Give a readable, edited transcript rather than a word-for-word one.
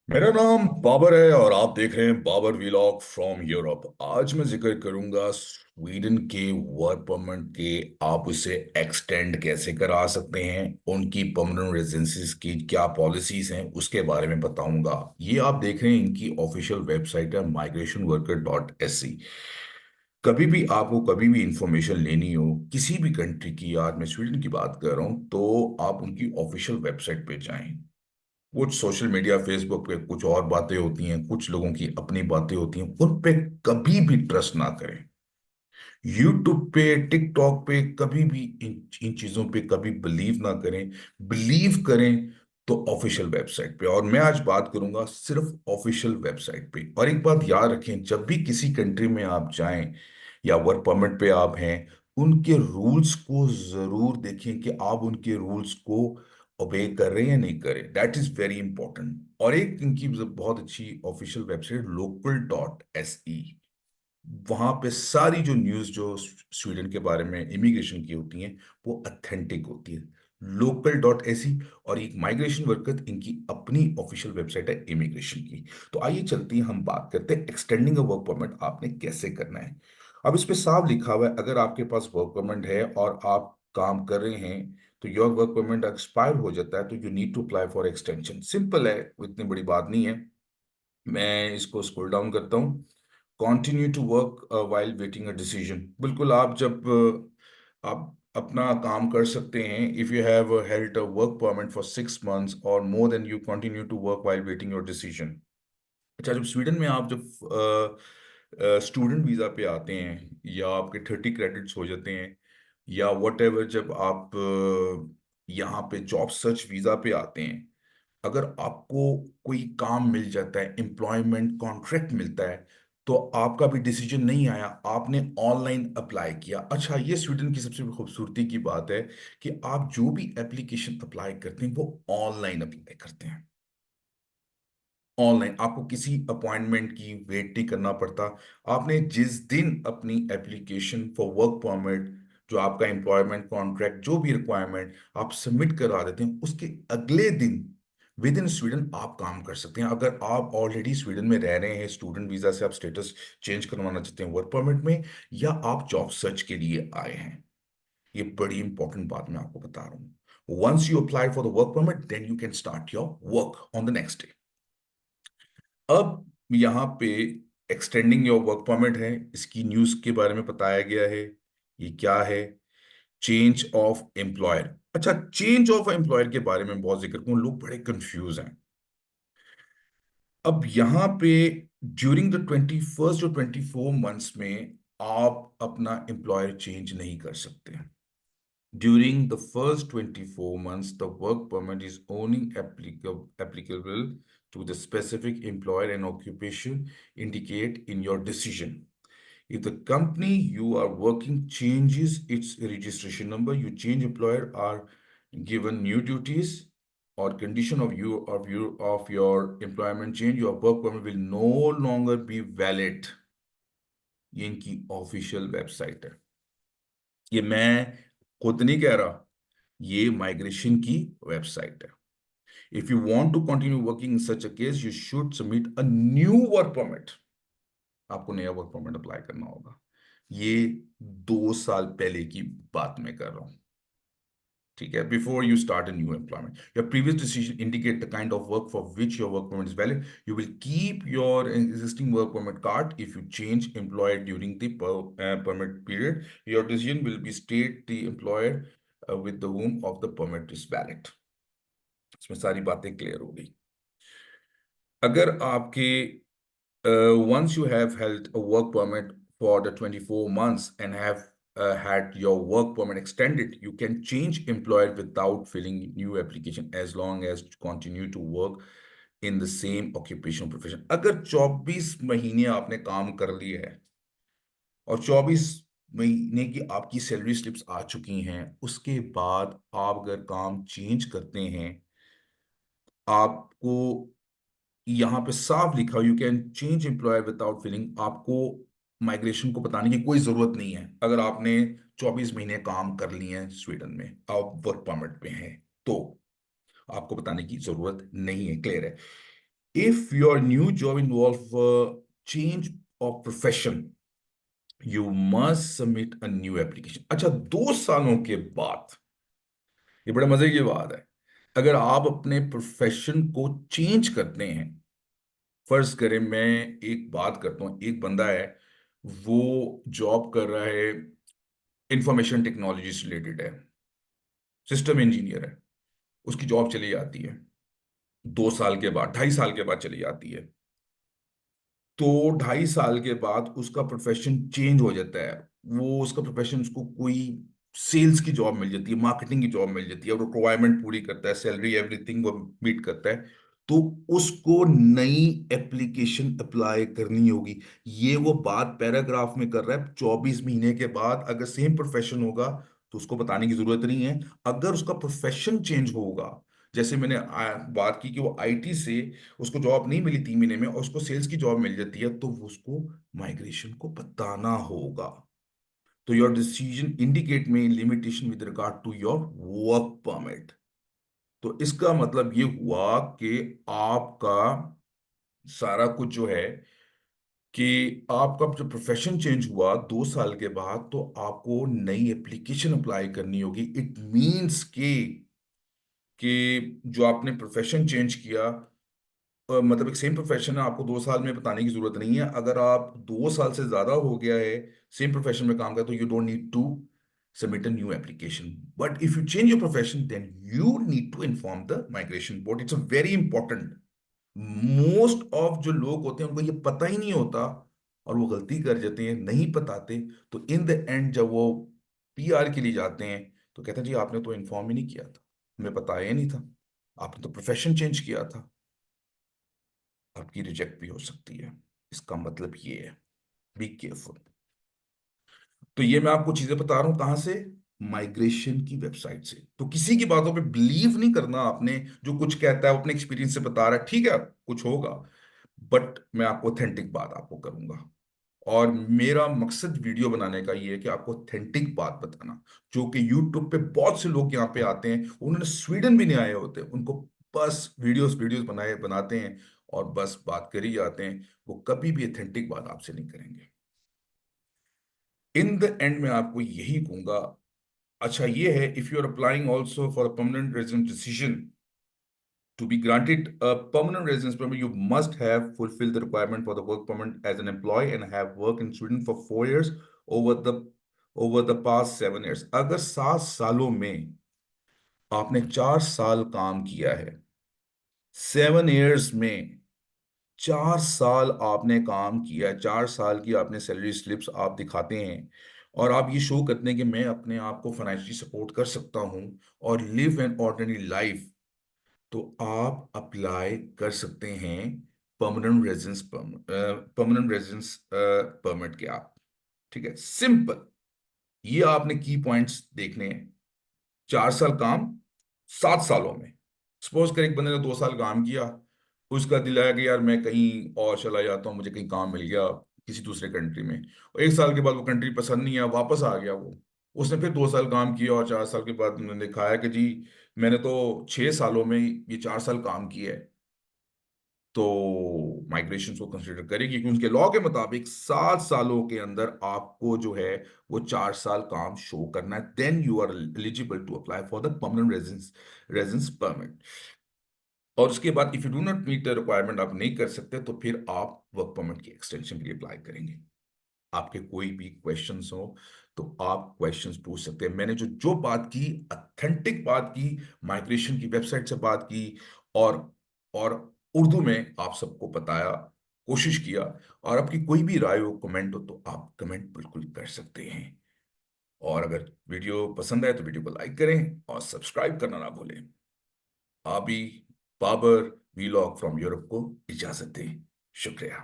मेरा नाम बाबर है और आप देख रहे हैं बाबर व्लॉग फ्रॉम यूरोप। आज मैं जिक्र करूंगा स्वीडन के वर्क परमिट के। आप उसे एक्सटेंड कैसे करा सकते हैं, उनकी परमानेंट रेजिडेंसीज की क्या पॉलिसीज हैं उसके बारे में बताऊंगा। ये आप देख रहे हैं, इनकी ऑफिशियल वेबसाइट है migrationworker.se। कभी भी आपको कभी भी इंफॉर्मेशन लेनी हो किसी भी कंट्री की, आज मैं स्वीडन की बात कर रहा हूं, तो आप उनकी ऑफिशियल वेबसाइट पे जाएं। कुछ सोशल मीडिया फेसबुक पे कुछ और बातें होती हैं, कुछ लोगों की अपनी बातें होती हैं, उन पे कभी भी ट्रस्ट ना करें। यूट्यूब पे, टिकटॉक पे कभी भी इन चीजों पे कभी बिलीव ना करें। बिलीव करें तो ऑफिशियल वेबसाइट पे। और मैं आज बात करूंगा सिर्फ ऑफिशियल वेबसाइट पे। और एक बात याद रखें, जब भी किसी कंट्री में आप जाएं या वर्क परमिट पे आप हैं, उनके रूल्स को जरूर देखें कि आप उनके रूल्स को ओबे कर रहे हैं या नहीं कर रहे। That is very important. और एक इनकी बहुत अच्छी ऑफिशियल वेबसाइट local.se। वहां पे सारी जो न्यूज़ जो स्वीडन के बारे में इमिग्रेशन की होती हैं वो ऑथेंटिक होती है। local.se। और एक माइग्रेशन वर्कर इनकी अपनी ऑफिशियल वेबसाइट है इमिग्रेशन की। तो आइए चलते हैं, हम बात करते हैं एक्सटेंडिंग अ वर्क परमिट आपने कैसे करना है। अब इस पे साफ लिखा हुआ है, अगर आपके पास वर्क परमिट है और आप काम कर रहे हैं तो योर वर्क परमिट एक्सपायर हो जाता है, तो you need to apply for extension. Simple है, इतनी बड़ी बात नहीं है। मैं इसको स्क्रॉल डाउन करता हूँ। Continue to work while waiting a decision. बिल्कुल, आप जब आप अपना काम कर सकते हैं। If you have held a work permit for 6 months or more than, you continue to work while waiting your decision. अच्छा, जब स्वीडन में आप जब स्टूडेंट वीज़ा पे आते हैं या आपके 30 क्रेडिट्स हो जाते हैं, या वट एवर, जब आप यहाँ पे जॉब सर्च वीज़ा पे आते हैं, अगर आपको कोई काम मिल जाता है, एम्प्लॉयमेंट कॉन्ट्रैक्ट मिलता है, तो आपका भी डिसीजन नहीं आया, आपने ऑनलाइन अप्लाई किया। अच्छा, ये स्वीडन की सबसे खूबसूरती की बात है कि आप जो भी एप्लीकेशन अप्लाई करते हैं वो ऑनलाइन अप्लाई करते हैं। ऑनलाइन आपको किसी अपॉइंटमेंट की वेट नहीं करना पड़ता। आपने जिस दिन अपनी एप्लीकेशन फॉर वर्क परमिट, जो आपका एम्प्लॉयमेंट कॉन्ट्रैक्ट, जो भी रिक्वायरमेंट आप सबमिट करा देते हैं, उसके अगले दिन विद इन स्वीडन आप काम कर सकते हैं। अगर आप ऑलरेडी स्वीडन में रह रहे हैं, स्टूडेंट वीजा से आप स्टेटस चेंज करवाना चाहते हैं वर्क परमिट में, या आप जॉब सर्च के लिए आए हैं। ये बड़ी इंपॉर्टेंट बात मैं आपको बता रहा हूँ। Once you apply for the work permit, then you can start your work on the next day. अब यहाँ पे एक्सटेंडिंग योर वर्क परमिट है, इसकी न्यूज़ के बारे में बताया गया है। ये क्या है? Change of employer. अच्छा, चेंज ऑफ एम्प्लॉयर के बारे में बहुत जिक्र करूं, लोग बड़े कंफ्यूज हैं। अब यहाँ पे ड्यूरिंग द 21st और 24 मंथ्स में आप अपना एम्प्लॉयर चेंज नहीं कर सकते। During the first 24 months, the work permit is only applicable to the specific employer and occupation indicate in your decision. If the company you are working changes its registration number, you change employer, are given new duties or condition of your employment change, your work permit will no longer be valid। ये इनकी official website है। ये मैं खुद नहीं कह रहा, ये माइग्रेशन की वेबसाइट है। If you want to continue working in such a case, you should submit a new work permit. आपको नया वर्क परमिट अप्लाई करना होगा। ये 2 साल पहले की बात मैं कर रहा हूं। ठीक है, before you start a new employment, your previous decision indicate the kind of work for which your work permit is valid. You will keep your existing work permit card. If you change employer during the permit period, your decision will be state the employer with the whom of the permit is valid। इसमें सारी बातें clear हो गई। अगर आपके once you have held a work permit for the 24 months and have had your work permit extended, you can change employer without filling new application as long as you continue to work in the same occupational profession। अगर 24 महीने आपने काम कर लिया है और 24 महीने की आपकी सैलरी स्लिप्स आ चुकी हैं, उसके बाद आप अगर काम चेंज करते हैं, आपको यहाँ पे साफ लिखा, you can change employer without filling. आपको माइग्रेशन को बताने की कोई जरूरत नहीं है। अगर आपने 24 महीने काम कर लिए हैं स्वीडन में, आप वर्क परमिट पे हैं, तो आपको बताने की जरूरत नहीं है। क्लियर है? If your new job involve change of profession, you must submit a new application. अच्छा, 2 सालों के बाद, ये बड़े मजे की बात है, अगर आप अपने प्रोफेशन को चेंज करते हैं, फर्ज करें मैं एक बात करता हूं, एक बंदा है, वो जॉब कर रहा है, इंफॉर्मेशन टेक्नोलॉजी से रिलेटेड है, सिस्टम इंजीनियर है, उसकी जॉब चली जाती है 2 साल के बाद, 2.5 साल के बाद चली जाती है। तो 2.5 साल के बाद उसका प्रोफेशन चेंज हो जाता है, वो उसका प्रोफेशन, उसको कोई सेल्स की जॉब मिल जाती है, मार्केटिंग की जॉब मिल जाती है, और वो रिक्वायरमेंट पूरी करता है, सैलरी एवरीथिंग वो मीट करता है, तो उसको नई एप्लीकेशन अप्लाई करनी होगी। ये वो बात पैराग्राफ में कर रहा है, 24 महीने के बाद अगर सेम प्रोफेशन होगा तो उसको बताने की जरूरत नहीं है। अगर उसका प्रोफेशन चेंज होगा, जैसे मैंने बात की कि वो आईटी से उसको जॉब नहीं मिली 3 महीने में और उसको सेल्स की जॉब मिल जाती है, तो वो उसको माइग्रेशन को बताना होगा। तो योर डिसीजन इंडिकेट में limitation with regard to your work permit. तो इसका मतलब ये हुआ कि आपका सारा कुछ जो है, कि आपका जो प्रोफेशन चेंज हुआ 2 साल के बाद, तो आपको नई एप्लीकेशन अप्लाई करनी होगी। इट मींस कि जो आपने प्रोफेशन चेंज किया, मतलब एक सेम प्रोफेशन है, आपको 2 साल में बताने की जरूरत नहीं है। अगर आप 2 साल से ज्यादा हो गया है सेम प्रोफेशन में काम कर, तो you don't need to submit a new application. But if you change your profession, then you need to inform the migration board. It's a very important. Most of जो लोग होते हैं उनको ये पता ही नहीं होता, और वो गलती कर जाते हैं, नहीं बताते। तो इन द एंड जब वो पीआर के लिए जाते हैं, तो कहते हैं जी आपने तो इन्फॉर्म ही नहीं किया था, हमें बताया ही नहीं था, आपने तो प्रोफेशन चेंज किया था। आपकी रिजेक्ट भी हो सकती है। इसका मतलब ये है, बी केयरफुल। तो ये मैं आपको चीजें बता रहा हूं कहां से, माइग्रेशन की वेबसाइट से। तो किसी की बातों पे बिलीव नहीं करना आपने, जो कुछ कहता है वो अपने एक्सपीरियंस से बता रहा है, ठीक है कुछ होगा, बट मैं आपको ऑथेंटिक बात आपको करूंगा। और मेरा मकसद वीडियो बनाने का ये है कि आपको ऑथेंटिक बात बताना। जो कि यूट्यूब पे बहुत से लोग यहाँ पे आते हैं, उन्होंने स्वीडन भी नहीं आए होते, उनको बस वीडियोस वीडियोस बनाए बनाते हैं और बस बात करी जाते हैं, वो कभी भी ऑथेंटिक बात आपसे नहीं करेंगे। इन द एंड में आपको यही कहूंगा। अच्छा ये है, if you are applying also for permanent resident decision, to be granted a permanent residence permit, you must have fulfilled the requirement for the work permit as an employee and have worked in Sweden for 4 years over the over the past 7 years. अगर 7 सालों में आपने 4 साल काम किया है, 7 years में 4 साल आपने काम किया, 4 साल की आपने सैलरी स्लिप्स आप दिखाते हैं, और आप ये शो करते हैं कि मैं अपने आप को फाइनेंशियली सपोर्ट कर सकता हूँ और लिव एन ऑर्डिनरी लाइफ, तो आप अप्लाई कर सकते हैं परमानेंट रेजिडेंस परमिट के आप। ठीक है, सिंपल। ये आपने की पॉइंट्स देखने हैं। 4 साल काम 7 सालों में। सपोज कर एक बंदे ने 2 साल काम किया, उसका दिल आया कि यार मैं कहीं और चला जाता हूँ, मुझे कहीं काम मिल गया किसी दूसरे कंट्री में, और 1 साल के बाद वो कंट्री पसंद नहीं आया, वापस आ गया वो। उसने फिर 2 साल काम किया और 4 साल के बाद उन्होंने दिखाया कि जी मैंने तो 6 सालों में ये 4 साल काम किया है, तो माइग्रेशन को कंसिडर करेगी, क्योंकि उनके लॉ के मुताबिक 7 सालों के अंदर आपको जो है वो 4 साल काम शो करना है, then you are eligible to apply for the permanent residence permit. और उसके बाद if you do not meet the requirement, आप नहीं कर सकते, तो फिर आप वर्क परमिट की एक्सटेंशन के लिए अप्लाई करेंगे। आपके कोई भी क्वेश्चंस हो तो आप क्वेश्चंस पूछ सकते हैं। मैंने जो जो बात की, ऑथेंटिक बात की, माइग्रेशन की वेबसाइट से बात की, और और उर्दू में आप सबको बताया, कोशिश किया। और आपकी कोई भी राय हो, कमेंट हो, तो आप कमेंट बिल्कुल कर सकते हैं। और अगर वीडियो पसंद आए तो वीडियो को लाइक करें और सब्सक्राइब करना ना भूलें। अभी बाबर वीलॉग फ्रॉम यूरोप को इजाजत दें। शुक्रिया।